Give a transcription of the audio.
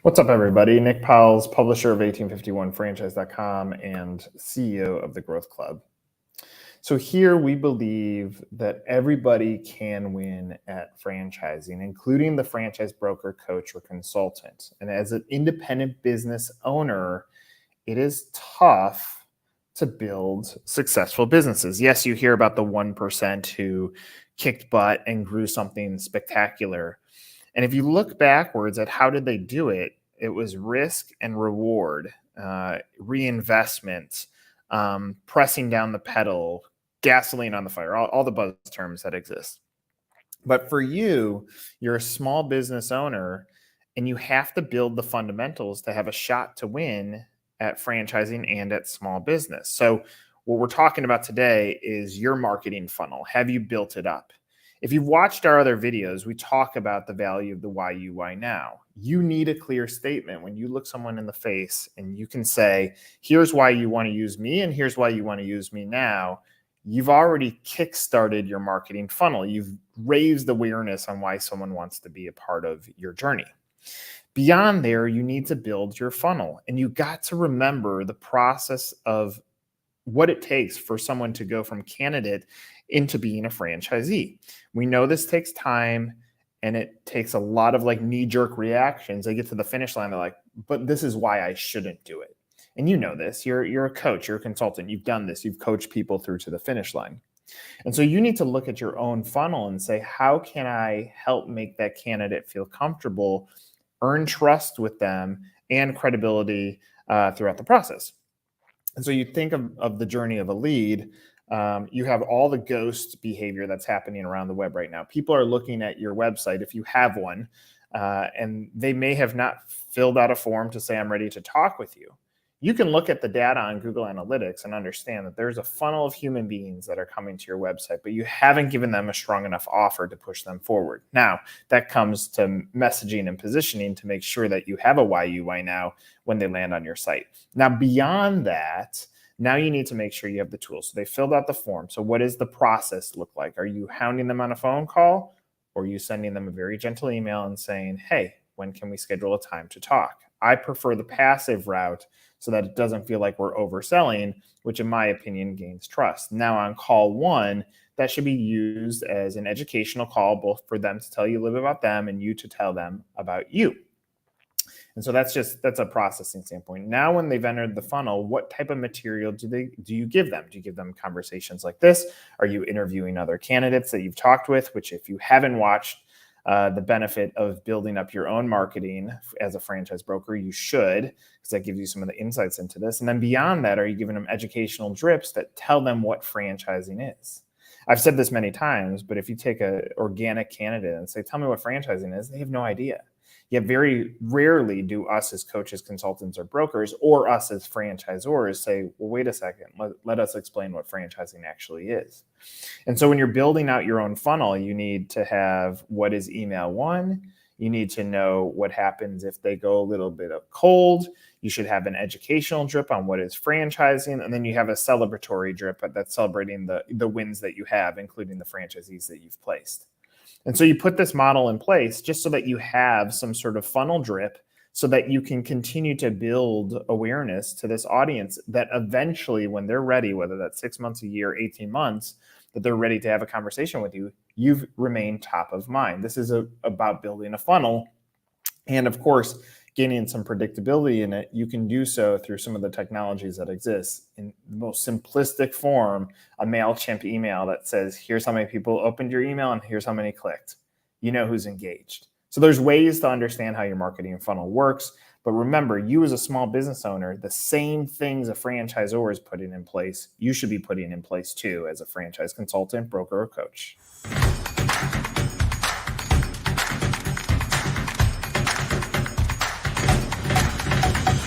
What's up, everybody? Nick Powell's publisher of 1851franchise.com and CEO of the Growth Club. So here we believe that everybody can win at franchising, including the franchise broker, coach, or consultant. And as an independent business owner, it is tough to build successful businesses. Yes, you hear about the 1% who kicked butt and grew something spectacular. And if you look backwards at how did they do it, it was risk and reward, reinvestment, pressing down the pedal, gasoline on the fire, all the buzz terms that exist. But for you, you're a small business owner and you have to build the fundamentals to have a shot to win at franchising and at small business. So what we're talking about today is your marketing funnel. Have you built it up? If you've watched our other videos, we talk about the value of the why you, why now. You need a clear statement when you look someone in the face and you can say, here's why you want to use me and here's why you want to use me now. You've already kickstarted your marketing funnel. You've raised awareness on why someone wants to be a part of your journey. Beyond there, you need to build your funnel, and you got to remember the process of what it takes for someone to go from candidate into being a franchisee. We know this takes time and it takes a lot of knee-jerk reactions. They get to the finish line, they're like, but this is why I shouldn't do it. And you know this, you're a coach, you're a consultant, you've done this, you've coached people through to the finish line. And so you need to look at your own funnel and say, how can I help make that candidate feel comfortable, earn trust with them and credibility throughout the process? And so you think of the journey of a lead. You have all the ghost behavior that's happening around the web right now. People are looking at your website, if you have one, and they may have not filled out a form to say, I'm ready to talk with you. You can look at the data on Google Analytics and understand that there's a funnel of human beings that are coming to your website, but you haven't given them a strong enough offer to push them forward. Now, that comes to messaging and positioning to make sure that you have a why you, why now when they land on your site. Now, beyond that, now you need to make sure you have the tools. So they filled out the form. So what does the process look like? Are you hounding them on a phone call, or are you sending them a very gentle email and saying, hey, when can we schedule a time to talk? I prefer the passive route so that it doesn't feel like we're overselling, which in my opinion gains trust. Now on call one, that should be used as an educational call, both for them to tell you a little bit about them and you to tell them about you. And so that's a processing standpoint. Now, when they've entered the funnel, what type of material do you give them? Do you give them conversations like this? Are you interviewing other candidates that you've talked with, which if you haven't watched the benefit of building up your own marketing as a franchise broker, you should, because that gives you some of the insights into this. And then beyond that, are you giving them educational drips that tell them what franchising is? I've said this many times, but if you take an organic candidate and say, tell me what franchising is, they have no idea. Yet very rarely do us as coaches, consultants, or brokers, or us as franchisors say, well, wait a second, let us explain what franchising actually is. And so when you're building out your own funnel, you need to have what is email one. You need to know what happens if they go a little bit of cold. You should have an educational drip on what is franchising. And then you have a celebratory drip that's celebrating the wins that you have, including the franchisees that you've placed. And so you put this model in place just so that you have some sort of funnel drip so that you can continue to build awareness to this audience that eventually, when they're ready, whether that's 6 months, a year, 18 months, that they're ready to have a conversation with you, you've remained top of mind. This is about building a funnel. And of course, gaining some predictability in it, you can do so through some of the technologies that exist. In the most simplistic form, a MailChimp email that says, here's how many people opened your email and here's how many clicked. You know who's engaged. So there's ways to understand how your marketing funnel works. But remember, you as a small business owner, the same things a franchisor is putting in place, you should be putting in place too as a franchise consultant, broker, or coach.